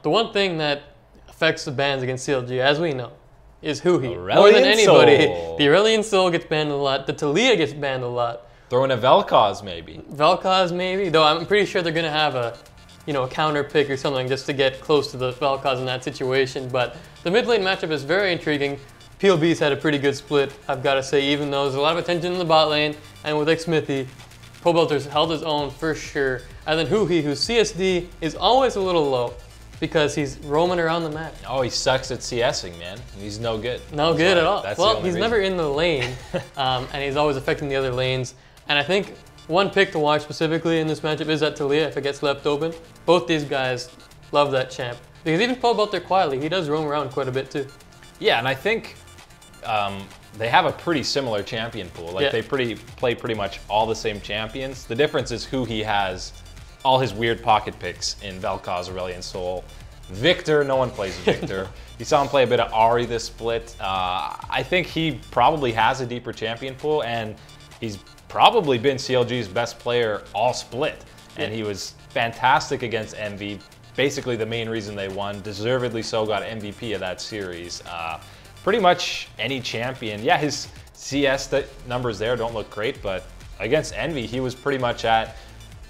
the one thing that affects the bans against CLG, as we know, is Huhi. Aurelian More than anybody. Soul. The Aurelian Soul gets banned a lot. The Talia gets banned a lot. Throw in a Vel'Koz maybe. Vel'Koz maybe, though I'm pretty sure they're going to have a counter pick or something just to get close to the Vel'Koz in that situation. But the mid lane matchup is very intriguing. POB's had a pretty good split, I've got to say, even though there's a lot of attention in the bot lane. And with Xmithie, Pobelter's held his own for sure. And then Huhi, whose CSD is always a little low because he's roaming around the map. Oh, he sucks at CSing, man. He's no good. No good at all. That's Well, he's never in the lane, and he's always affecting the other lanes. And I think one pick to watch specifically in this matchup is that Talia if it gets left open. Both these guys love that champ. Because even Pobelter quietly, he does roam around quite a bit too. Yeah, and I think they have a pretty similar champion pool. Like they play pretty much all the same champions. The difference is who he has all his weird pocket picks in Vel'Koz, Aurelian Soul. Victor, no one plays Victor. You saw him play a bit of Ahri this split. I think he probably has a deeper champion pool, and he's probably been CLG's best player all split. And he was fantastic against Envy. Basically the main reason they won. Deservedly so, got MVP of that series. Pretty much any champion. Yeah, his CS numbers there don't look great, but against Envy, he was pretty much at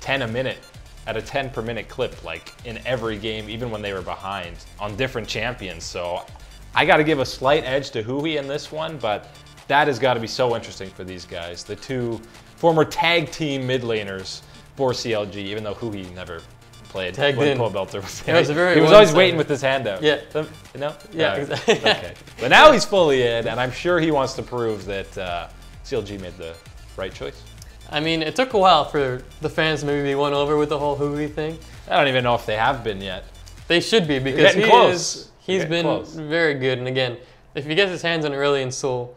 10 a minute, at a 10 per minute clip, like in every game, even when they were behind on different champions. So I got to give a slight edge to Huhi in this one, but that has got to be so interesting for these guys. The two former tag team mid laners for CLG, even though Huhi never played when Pobelter was there. He was always waiting with his hand out. Yeah. No? Yeah, exactly. Okay. But now he's fully in, and I'm sure he wants to prove that CLG made the right choice. I mean, it took a while for the fans to maybe be won over with the whole Huhi thing. I don't even know if they have been yet. They should be, because he's been close. very good. And again, if he gets his hands on Aurelian Soul,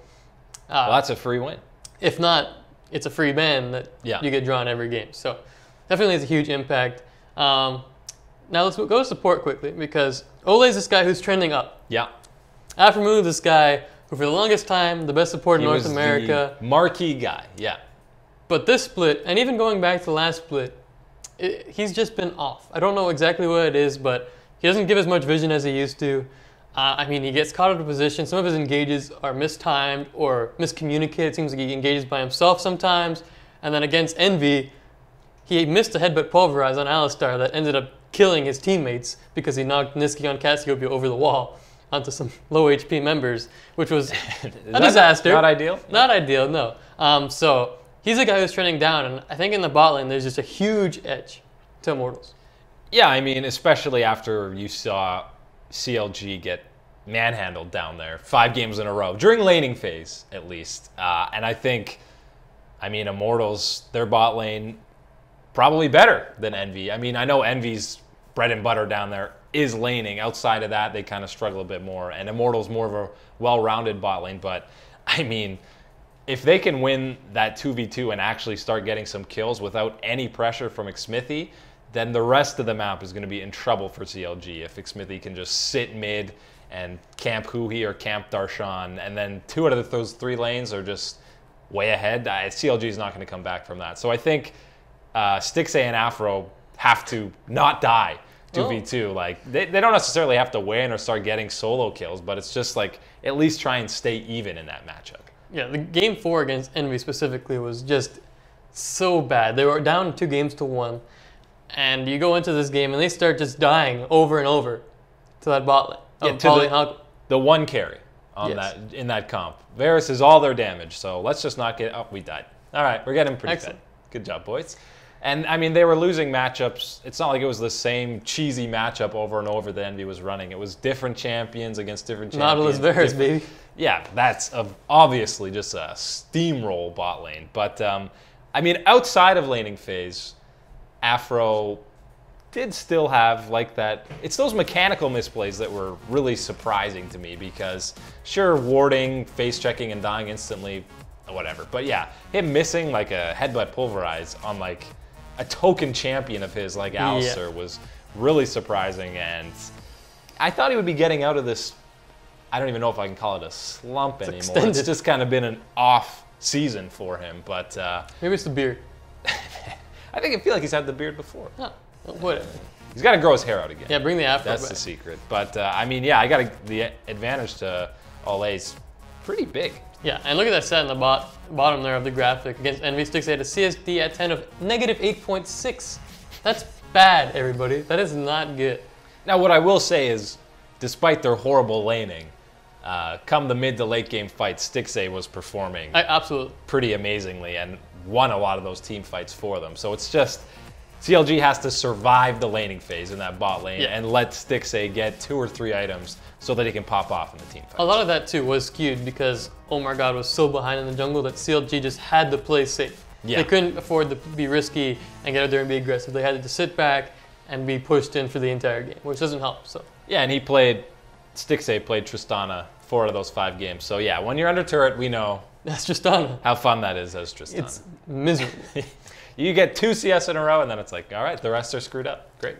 well, that's a free win. If not, it's a free ban that you get drawn every game. So definitely has a huge impact. Now let's go to support quickly, because Ole's this guy who's trending up. Yeah. Aphromoo, this guy who for the longest time, the best support in North America. The marquee guy, yeah. But this split, and even going back to the last split, he's just been off. I don't know exactly what it is, but he doesn't give as much vision as he used to. I mean, he gets caught out of position. Some of his engages are mistimed or miscommunicated. It seems like he engages by himself sometimes. And then against Envy, he missed a headbutt pulverize on Alistar that ended up killing his teammates because he knocked Niski on Cassiopeia over the wall onto some low HP members, which was a disaster. Not ideal? Not ideal, no. So he's a guy who's trending down, and I think in the bot lane there's just a huge edge to Immortals. Yeah, I mean, especially after you saw CLG get manhandled down there 5 games in a row, during laning phase at least. And I think, I mean, Immortals, their bot lane, probably better than Envy. I mean, I know Envy's bread and butter down there is laning. Outside of that, they kind of struggle a bit more. And Immortals more of a well-rounded bot lane. But, I mean, if they can win that 2v2 and actually start getting some kills without any pressure from Xmithie, then the rest of the map is going to be in trouble for CLG. If Xmithie can just sit mid and camp Huhi or camp Darshan, and then 2 out of those 3 lanes are just way ahead, CLG is not going to come back from that. So I think Stixxay and Afro have to not die 2v2. Like they don't necessarily have to win or start getting solo kills, but it's just like at least try and stay even in that matchup. Yeah, the game 4 against Envy specifically was just so bad. They were down 2 games to 1. And you go into this game and they start just dying over and over to that bot lane. Yeah, to the one carry on in that comp. Varus is all their damage, so let's just not get... Oh, we died. All right, we're getting pretty fed. Good job, boys. And, I mean, they were losing matchups. It's not like it was the same cheesy matchup over and over that Envy was running. It was different champions against different champions. Nautilus Varus, baby. Yeah, that's obviously just a steamroll bot lane. But, I mean, outside of laning phase, Afro did still have like that. It's those mechanical misplays that were really surprising to me because sure, warding, face checking, and dying instantly, whatever. But yeah, him missing like a headbutt pulverize on like a token champion of his like Alistar was really surprising, and I thought he would be getting out of this. I don't even know if I can call it a slump anymore. Extended. It's just kind of been an off season for him, but maybe it's the beard. I feel like he's had the beard before. Huh. Whatever. He's got to grow his hair out again. Yeah, bring the afro That's back. the secret. But, I mean, yeah, the advantage to Ole's pretty big. Yeah, and look at that stat in the bottom there of the graphic. Against Envy Sticks, they had a CSD at 10 of -8.6. That's bad, everybody. That is not good. Now, what I will say is, despite their horrible laning, come the mid to late game fights, Stixxay was performing Absolutely. pretty amazingly and won a lot of those team fights for them. So it's just CLG has to survive the laning phase in that bot lane and let Stixxay get 2 or 3 items so that he can pop off in the team fights. A lot of that too was skewed because Oh My God was so behind in the jungle that CLG just had to play safe. Yeah. They couldn't afford to be risky and get out there and be aggressive. They had to sit back and be pushed in for the entire game, which doesn't help. So Yeah, and Stixxay played Tristana 4 out of those 5 games. So yeah, when you're under turret, we know that's Tristana. how fun that is as Tristana. It's miserable. You get 2 CS in a row, and then it's like, all right, the rest are screwed up. Great.